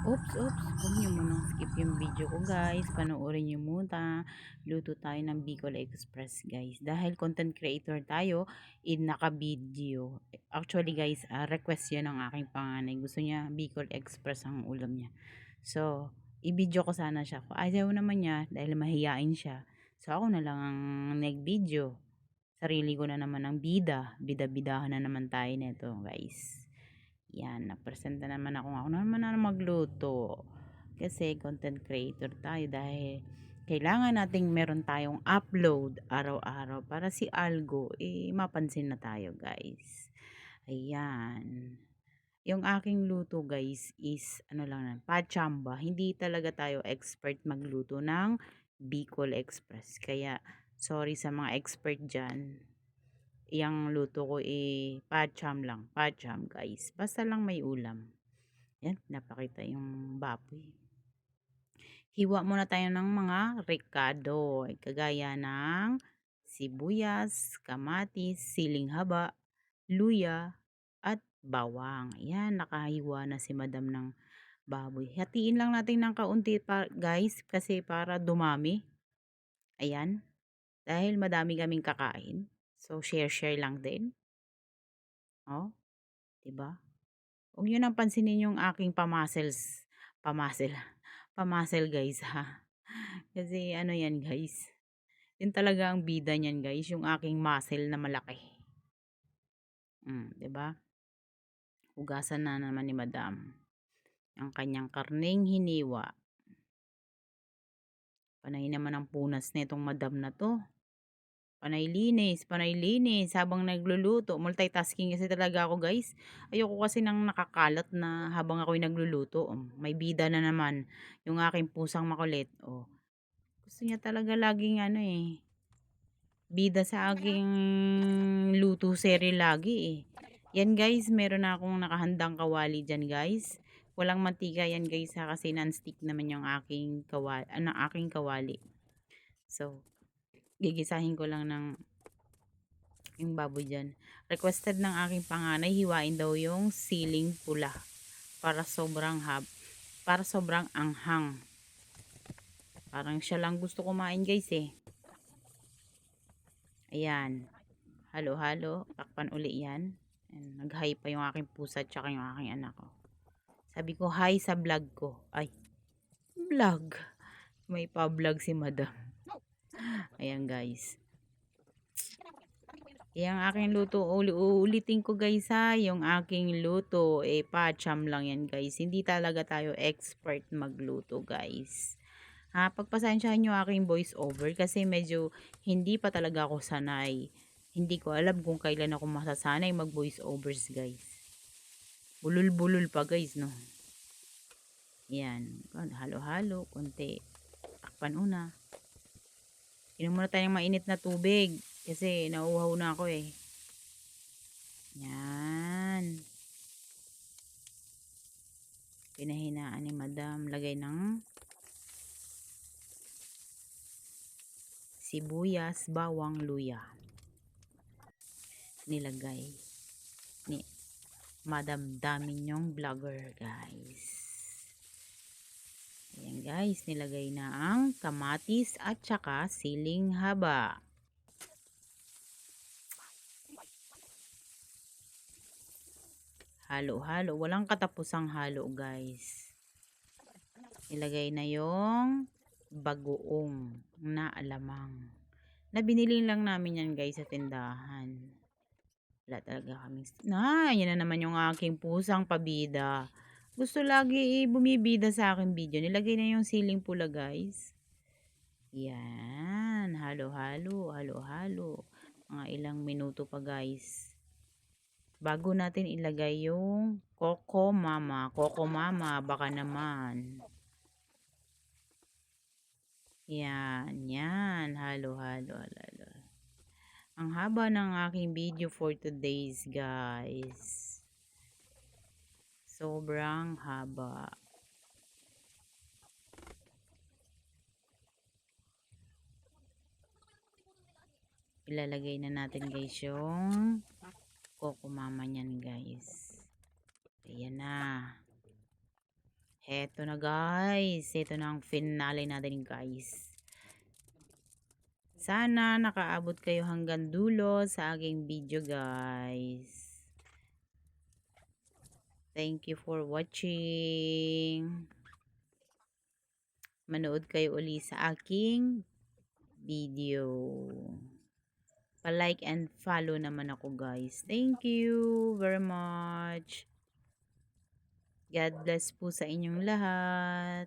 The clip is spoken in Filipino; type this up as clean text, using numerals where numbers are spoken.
Oops, huwag niyo munang skip yung video ko guys. Panoorin niyo muna. Luto tayo ng Bicol Express guys. Dahil content creator tayo, naka-video. Actually guys, request yun ng aking panganay. Gusto niya Bicol Express ang ulam niya. So, i-video ko sana siya. Kung ayaw naman niya, dahil mahiyain siya. So, ako na lang ang nag-video. Sarili ko na naman ang bida. Bida-bidahan na naman tayo nito guys. Yan, napresenta naman ako na naman na magluto. Kasi content creator tayo dahil kailangan nating meron tayong upload araw-araw para si Algo mapansin na tayo guys. Ayan. Yung aking luto guys is ano lang na, pachamba. Hindi talaga tayo expert magluto ng Bicol Express. Kaya sorry sa mga expert dyan. Yang luto ko pacham lang. Pacham guys. Basta lang may ulam. Yan, napakita yung baboy. Hiwa muna tayo ng mga rekado. Kagaya ng sibuyas, kamatis, siling haba, luya, at bawang. Yan, nakahiwa na si madam ng baboy. Hatiin lang natin ng kaunti pa, guys, kasi para dumami. Ayan. Dahil madami kaming kakain. So, share-share lang din. Oh, 'di ba? Huwag niyo nang pansinin yung aking pamuscle, pamuscle guys ha. Kasi ano yan guys, yun talaga ang bida niyan guys, yung aking muscle na malaki. 'Di ba? Hugasan na naman ni Madam ang kanyang karning hiniwa. Panay naman ang punas nitong Madam na to. Panay linis habang nagluluto. Multitasking kasi talaga ako guys. Ayoko kasi nang nakakalat na habang ako'y nagluluto. May bida na naman yung aking pusang makulit. Gusto niya talaga laging bida sa aking luto seri lagi eh. Yan guys, meron na akong nakahandang kawali dyan guys. Walang mantika yan guys ha, kasi non-stick naman yung aking kawali. So, gigisahin ko lang ng yung baboy dyan. Requested ng aking panganay, hiwain daw yung siling pula para para sobrang anghang. Parang siya lang gusto kumain guys eh. Ayan. Halo-halo. Takpan uli yan. Nag-hi pa yung aking pusa at saka yung aking anak ko. Sabi ko, hi sa vlog ko. Ay, vlog. May pa-vlog si madam. Ayan guys. Yung aking luto, ulitin ko guys ha, yung aking luto, pacham lang yan guys. Hindi talaga tayo expert magluto guys. Ha, pagpasensyahan nyo aking voice over kasi medyo hindi pa talaga ako sanay. Hindi ko alam kung kailan ako masasanay mag voice overs guys. Bulul-bulul pa guys no. Yan, halo-halo, konti. Takpan una. Inom muna tayong mainit na tubig kasi nauuhaw na ako eh. Yan. Pinahinaan ni madam. Lagay ng sibuyas, bawang, luya. Nilagay ni Madam Daminyong Vlogger guys. Ayan guys, nilagay na ang kamatis at saka siling haba. Halo-halo. Walang katapusang halo guys. Ilagay na yung bagoong na alamang. Na binili lang namin yan guys sa tindahan. Wala talaga kaming... yan na naman yung aking pusang pabida. Gusto lagi bumibida sa aking video. Nilagay na yung siling pula guys. Yan. Halo-halo. Halo-halo. Mga ilang minuto pa guys. Bago natin ilagay yung Coco Mama. Coco Mama, baka naman. Yan, yan. Halo-halo. Halo. Ang haba ng aking video for today's guys. Sobrang haba. Ilalagay na natin guys yung Coco Mama niyan guys. Ayan na. Heto na guys. Heto na ang finale natin guys. Sana nakaabot kayo hanggang dulo sa aking video guys. Thank you for watching. Manood kayo uli sa aking video. Pa-like and follow naman ako guys. Thank you very much. God bless po sa inyong lahat.